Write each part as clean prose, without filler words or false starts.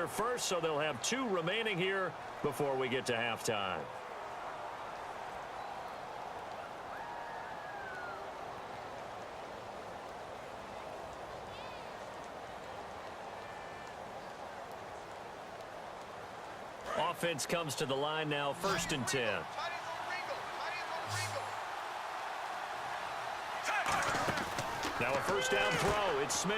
first, so they'll have 2 remaining here before we get to halftime. Offense comes to the line now, 1st and 10. Now a first down throw. It's Smith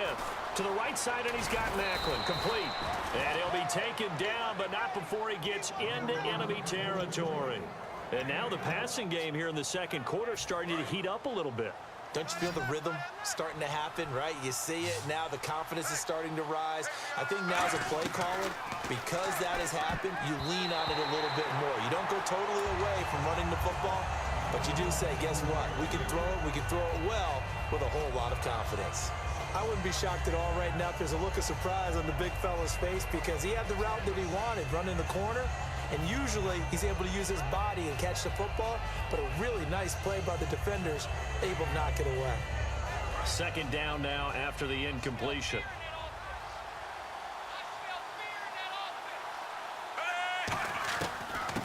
to the right side, and he's got Macklin. Complete. And he'll be taken down, but not before he gets into enemy territory. And now the passing game here in the second quarter starting to heat up a little bit. Don't you feel the rhythm starting to happen, right? You see it now. The confidence is starting to rise. I think now as a play caller, because that has happened, you lean on it a little bit more. You don't go totally away from running the football, but you do say, guess what? We can throw it. We can throw it well with a whole lot of confidence. I wouldn't be shocked at all right now if there's a look of surprise on the big fella's face because he had the route that he wanted, running the corner. And usually he's able to use his body and catch the football, but a really nice play by the defenders, able to knock it away. Second down now after the incompletion.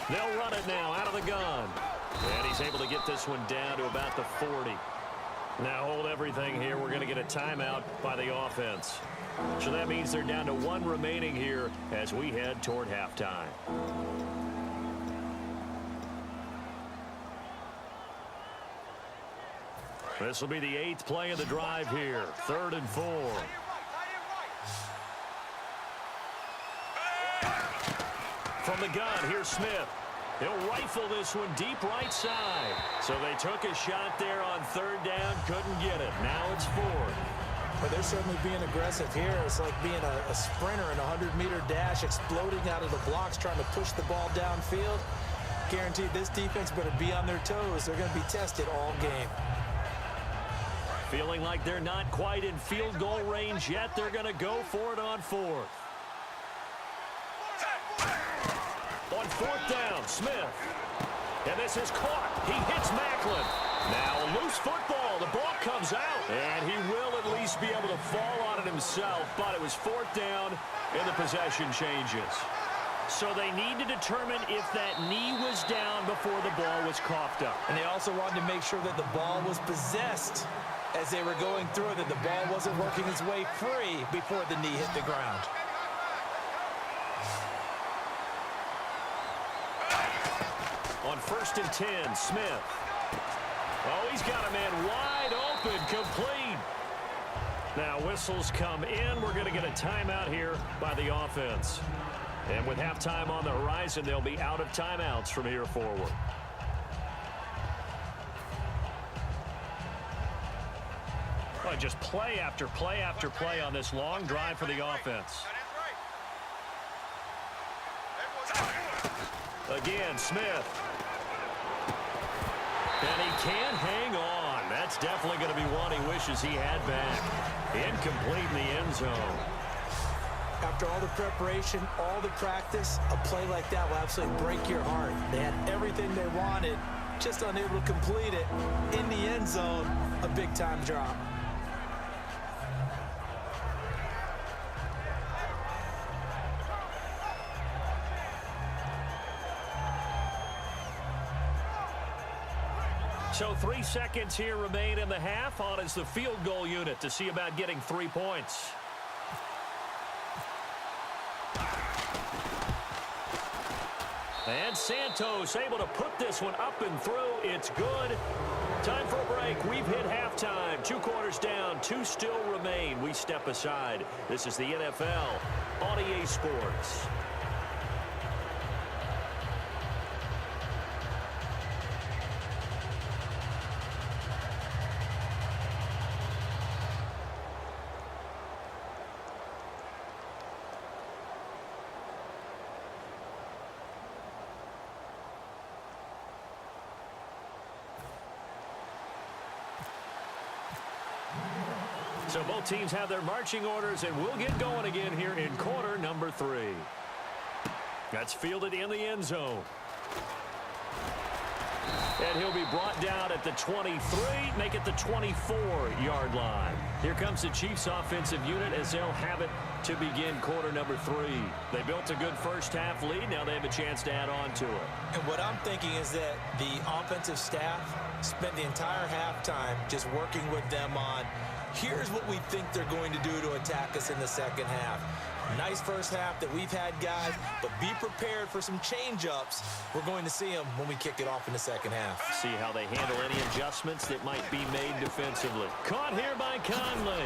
They'll run it now out of the gun. And he's able to get this one down to about the 40. Now hold everything here. We're going to get a timeout by the offense. So that means they're down to 1 remaining here as we head toward halftime. This will be the 8th play of the drive here. 3rd and 4. From the gun, here's Smith. He'll rifle this one deep right side. So they took a shot there on 3rd down, couldn't get it. Now it's 4th. But they're certainly being aggressive here. It's like being a sprinter in a 100-meter dash, exploding out of the blocks, trying to push the ball downfield. Guaranteed this defense better be on their toes. They're going to be tested all game. Feeling like they're not quite in field goal range yet. They're going to go for it on 4th. On 4th down, Smith. And this is caught. He hits Macklin. Now a loose football. The ball comes out. And he will at least be able to fall on it himself. But it was 4th down and the possession changes. So they need to determine if that knee was down before the ball was coughed up. And they also wanted to make sure that the ball was possessed as they were going through it, that the ball wasn't working its way free before the knee hit the ground. On 1st and 10, Smith. Oh, he's got a man wide open, complete. Now whistles come in. We're going to get a timeout here by the offense. And with halftime on the horizon, they'll be out of timeouts from here forward. Well, just play after play after play on this long drive for the offense. Again, Smith. And he can't hang on. That's definitely going to be one he wishes he had back. Incomplete in the end zone. After all the preparation, all the practice, a play like that will absolutely break your heart. They had everything they wanted, just unable to complete it. In the end zone, a big-time drop. So 3 seconds here remain in the half. On is the field goal unit to see about getting 3 points. And Santos able to put this one up and through. It's good. Time for a break. We've hit halftime. 2 quarters down. 2 still remain. We step aside. This is the NFL on EA Sports. So both teams have their marching orders, and we'll get going again here in quarter number 3. That's fielded in the end zone. And he'll be brought down at the 23, make it the 24-yard line. Here comes the Chiefs offensive unit as they'll have it to begin quarter number 3. They built a good first-half lead. Now they have a chance to add on to it. And what I'm thinking is that the offensive staff spent the entire halftime just working with them on, here's what we think they're going to do to attack us in the second half. Nice first half that we've had, guys, but be prepared for some change-ups. We're going to see them when we kick it off in the second half. See how they handle any adjustments that might be made defensively. Caught here by Conley.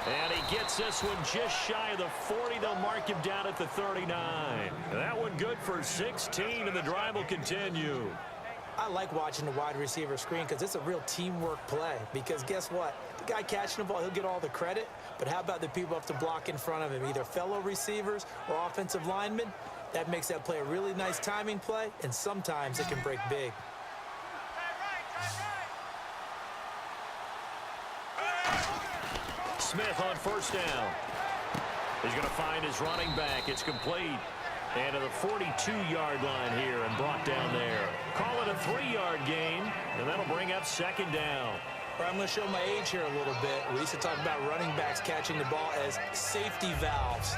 And he gets this one just shy of the 40. They'll mark him down at the 39. That one good for 16, and the drive will continue. I like watching the wide receiver screen because it's a real teamwork play. Because guess what? The guy catching the ball, he'll get all the credit. But how about the people who have to block in front of him, either fellow receivers or offensive linemen? That makes that play a really nice timing play, and sometimes it can break big. Smith on first down. He's going to find his running back. It's complete. And to the 42-yard line here and brought down there. Call it a 3-yard gain, and that'll bring up second down. I'm going to show my age here a little bit. We used to talk about running backs catching the ball as safety valves.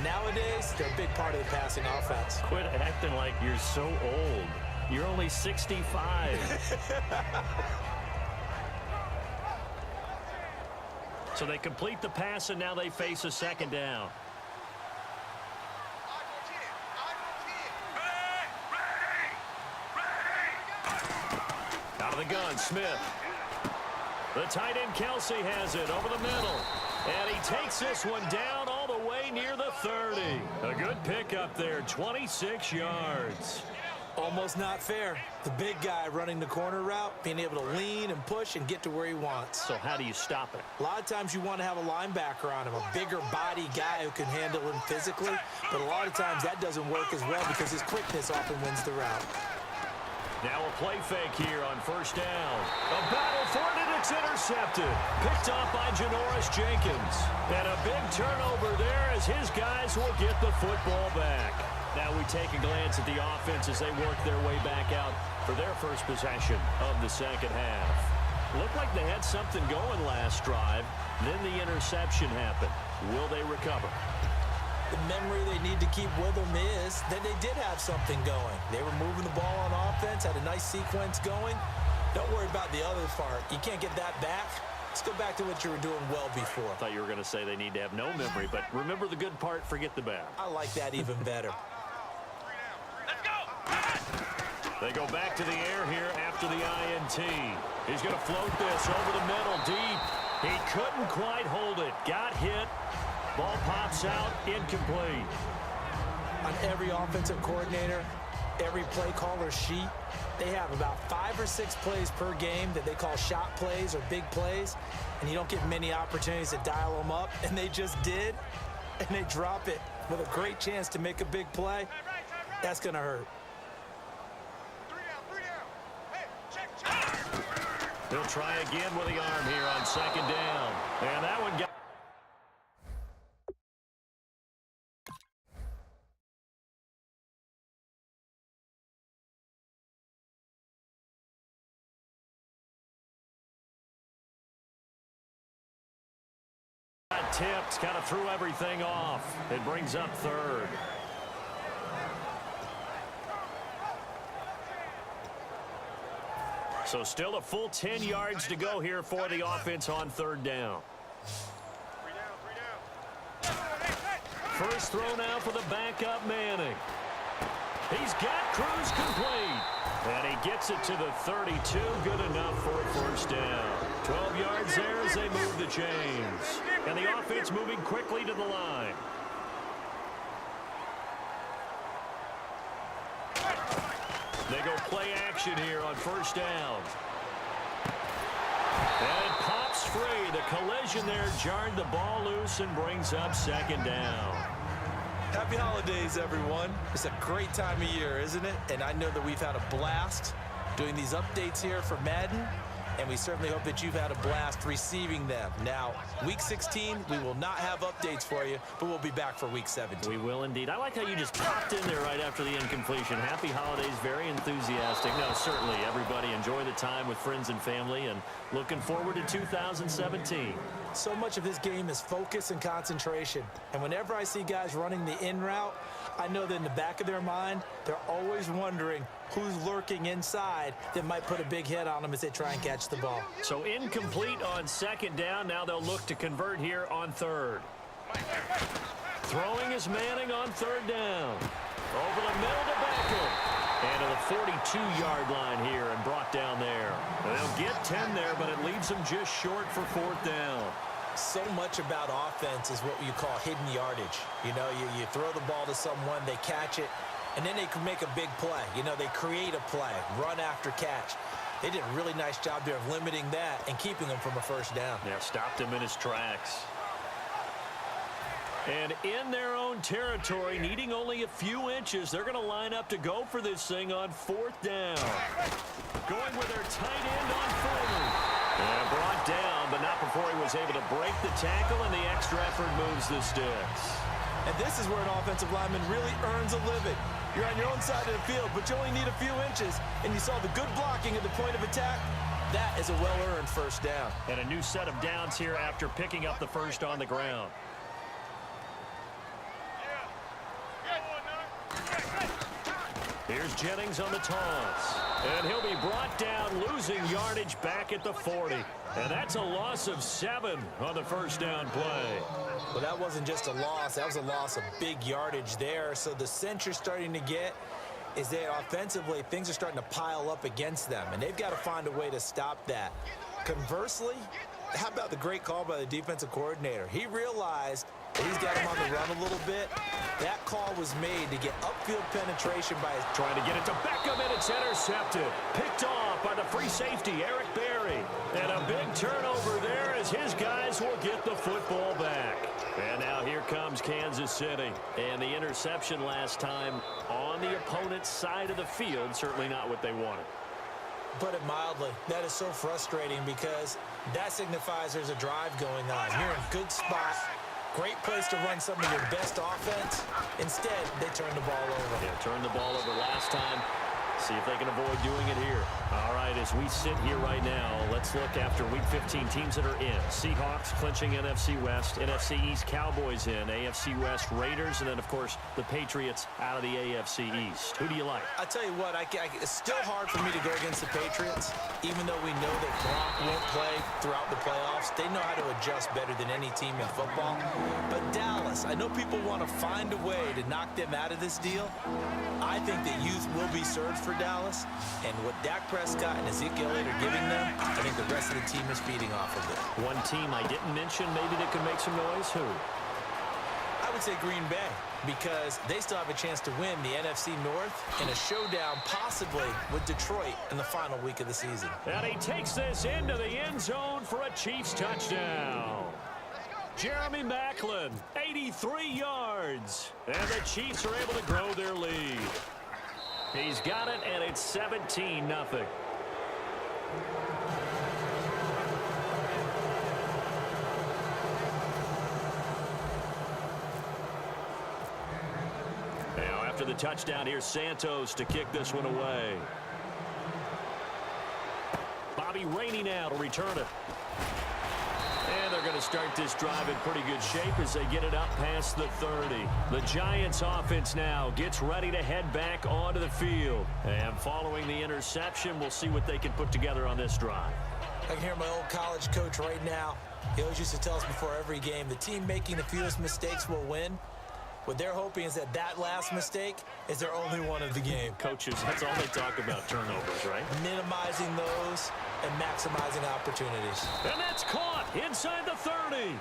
Nowadays, they're a big part of the passing offense. Quit acting like you're so old. You're only 65. So they complete the pass, and now they face a second down. Out of the gun, Smith. The tight end, Kelsey, has it over the middle. And he takes this one down all the way near the 30. A good pickup there, 26 yards. Almost not fair. The big guy running the corner route, being able to lean and push and get to where he wants. So how do you stop it? A lot of times you want to have a linebacker on him, a bigger body guy who can handle him physically. But a lot of times that doesn't work as well because his quickness often wins the route. Now a play fake here on first down. A battle for it, and it's intercepted. Picked off by Janoris Jenkins. And a big turnover there as his guys will get the football back. Now we take a glance at the offense as they work their way back out for their first possession of the second half. Looked like they had something going last drive. Then the interception happened. Will they recover? The memory they need to keep with them is that they did have something going. They were moving the ball on offense, had a nice sequence going. Don't worry about the other part. You can't get that back. Let's go back to what you were doing well before. I thought you were going to say they need to have no memory, but remember the good part, forget the bad. I like that even better. They go back to the air here after the INT. He's going to float this over the middle, deep. He couldn't quite hold it. Got hit. Ball pops out, incomplete. On every offensive coordinator, every play caller sheet, they have about 5 or 6 plays per game that they call shot plays or big plays, and you don't get many opportunities to dial them up, and they just did, and they drop it with a great chance to make a big play. That's going to hurt. He'll try again with the arm here on second down, and that one got... tipped, kind of threw everything off. It brings up third. So still a full 10 yards to go here for the offense on third down. First throw now for the backup Manning. He's got Cruz complete. And he gets it to the 32. Good enough for a first down. 12 yards there as they move the chains. And the offense moving quickly to the line. They go play action here on first down. And it pops free. The collision there jarred the ball loose and brings up second down. Happy holidays, everyone. It's a great time of year, isn't it? And I know that we've had a blast doing these updates here for Madden. and we certainly hope that you've had a blast receiving them. Now, Week 16, we will not have updates for you, but we'll be back for Week 17. We will indeed. I like how you just popped in there right after the incompletion. Happy holidays, very enthusiastic. No, certainly, everybody enjoy the time with friends and family, and looking forward to 2017. So much of this game is focus and concentration. And whenever I see guys running the in route, I know that in the back of their mind, they're always wondering who's lurking inside that might put a big hit on them as they try and catch the ball. So incomplete on second down. Now they'll look to convert here on third. Throwing is Manning on third down. Over the middle to Beckham. And to the 42-yard line here and brought down there. They'll get 10 there, but it leaves them just short for fourth down. So much about offense is what you call hidden yardage. You know, you throw the ball to someone, they catch it, and then they can make a big play. You know, they create a play, run after catch. They did a really nice job there of limiting that and keeping him from a first down. Yeah, stopped him in his tracks. And in their own territory, needing only a few inches, they're going to line up to go for this thing on fourth down. Going with their tight end on forward. And brought down, but not before he was able to break the tackle, and the extra effort moves the sticks. And this is where an offensive lineman really earns a living. You're on your own side of the field, but you only need a few inches, and you saw the good blocking at the point of attack. That is a well-earned first down. And a new set of downs here after picking up the first on the ground. Here's Jennings on the toss. And he'll be brought down, losing yardage back at the 40. And that's a loss of 7 on the first down play. Well, that wasn't just a loss. That was a loss of big yardage there. So the sense you're starting to get is that offensively, things are starting to pile up against them. And they've got to find a way to stop that. Conversely, how about the great call by the defensive coordinator? He realized that he's got him on the run a little bit. That call was made to get upfield penetration by his... Trying to get it to Beckham, and it's intercepted. Picked off by the free safety, Eric Berry. And a big turnover there as his guys will get the football back. And now here comes Kansas City. And the interception last time on the opponent's side of the field, certainly not what they wanted. Put it mildly, that is so frustrating because that signifies there's a drive going on. You're in a good spot. Great place to run some of your best offense. Instead, they turn the ball over. Yeah, turned the ball over last time. See if they can avoid doing it here. All right, as we sit here right now, let's look after Week 15 teams that are in. Seahawks clinching NFC West, NFC East Cowboys in, AFC West Raiders, and then, of course, the Patriots out of the AFC East. Who do you like? I tell you what, it's still hard for me to go against the Patriots, even though we know that Gronk won't play throughout the playoffs. They know how to adjust better than any team in football. But Dallas, I know people want to find a way to knock them out of this deal. I think that youth will be served for Dallas, and what Dak Prescott and Ezekiel Elliott are giving them, I think the rest of the team is feeding off of it. One team I didn't mention maybe that could make some noise. Who? I would say Green Bay, because they still have a chance to win the NFC North in a showdown possibly with Detroit in the final week of the season. And he takes this into the end zone for a Chiefs touchdown. Jeremy Maclin, 83 yards. And the Chiefs are able to grow their lead. He's got it, and it's 17-0. Now, after the touchdown, here's Santos to kick this one away. Bobby Rainey now to return it. And they're going to start this drive in pretty good shape as they get it up past the 30. The Giants offense now gets ready to head back onto the field. And following the interception, we'll see what they can put together on this drive. I can hear my old college coach right now. He always used to tell us before every game, the team making the fewest mistakes will win. What they're hoping is that that last mistake is their only one of the game. Coaches, that's all they talk about, turnovers, right? Minimizing those and maximizing opportunities. And that's caught inside the 30.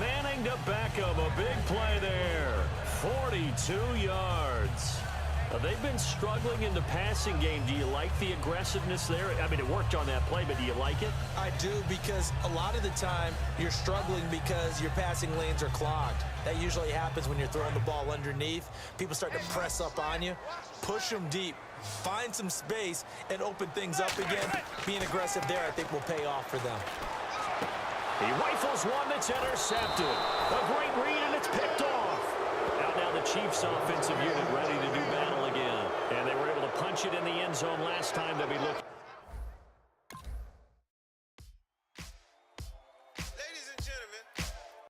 Manning to Beckham, a big play there. 42 yards. They've been struggling in the passing game. Do you like the aggressiveness there? I mean, it worked on that play, but do you like it? I do, because a lot of the time you're struggling because your passing lanes are clogged. That usually happens when you're throwing the ball underneath. People start to press up on you. Push them deep. find some space and open things up again. Being aggressive there, I think, will pay off for them. He rifles one that's intercepted. A great read, and it's picked off. Now the Chiefs offensive unit ready to do battle again. And they were able to punch it in the end zone last time. They'll be looking.